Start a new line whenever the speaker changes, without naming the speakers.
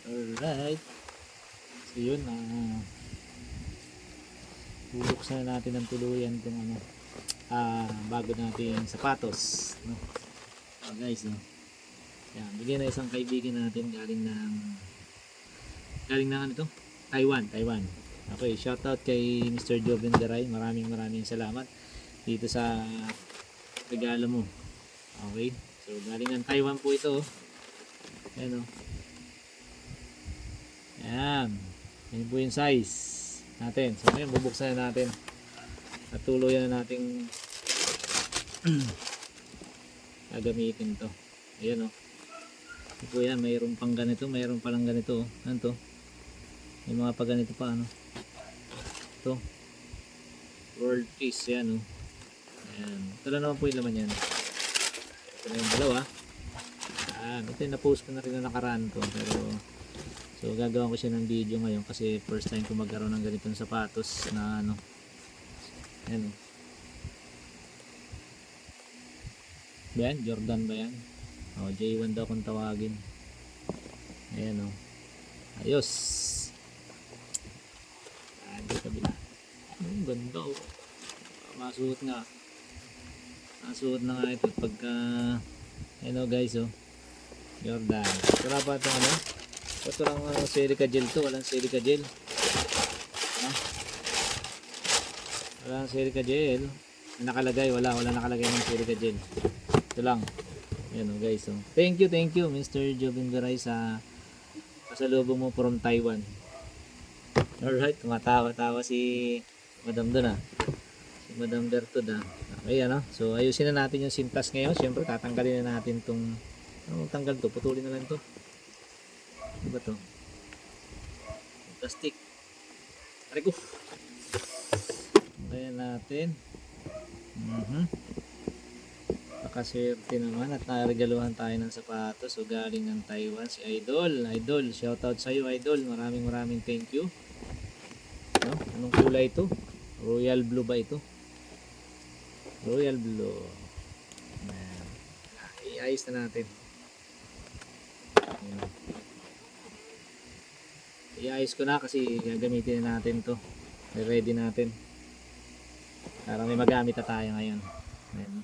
Alright. So yun, bubuksan na natin ng tuluyan itong bago nating sapatos, no? Guys, no? Yan, bigyan na isang kaibigan natin galing ng ano to? Taiwan. Okay, shoutout kay Mr. Joven Daray. Maraming salamat dito sa regalo mo. Okay, so galing ng Taiwan po ito. Ayan, yan. Yan po yung size natin. So ngayon bubuksan na natin at tuluyan na nating gagamitin to. Ayan, ito po yan, mayroon pang ganito, mayroon palang ganito. Ano to? May mga pa ganito pa, ito world peace, yan, ayan. Ito na naman po yung laman yan. Ito na yung dalawa. Ito yung na-post ko na rin na nakaraan to, pero so gagawin ko siya ng video ngayon kasi first time ko magkaroon ng ganitong sapatos na ayan, yan, Jordan ba yan? J1 daw kung tawagin. Ayan, ayos. Dito kabila. Ganda, masuot na nga ito pagka guys, Jordan. Wala pa itong ito lang silica gel to, walang silica gel. Walang silica gel. Nakalagay, wala nakalagay ng silica gel. Ito lang. Ayan, guys, thank you Mr. Joven Garay sa pasalubong mo from Taiwan. Alright, tumatawa si Madam doon, si Madam Bertud, okay, so ayusin na natin yung sintas ngayon. Siyempre tatanggalin na natin tong tanggal to, putulin na lang to. Ano ba to? Plastic. Aray ko. Ayan natin. Nakaswerte naman at naregaluhan tayo ng sapatos. So galing ng Taiwan, si Idol. Shoutout sa iyo, Idol. Maraming thank you. Anong kulay ito? Royal blue ba ito? Royal blue. Iayos na natin. Iayos ko na kasi gagamitin na natin to. Ready natin para may magamit na tayo ngayon. Ayan.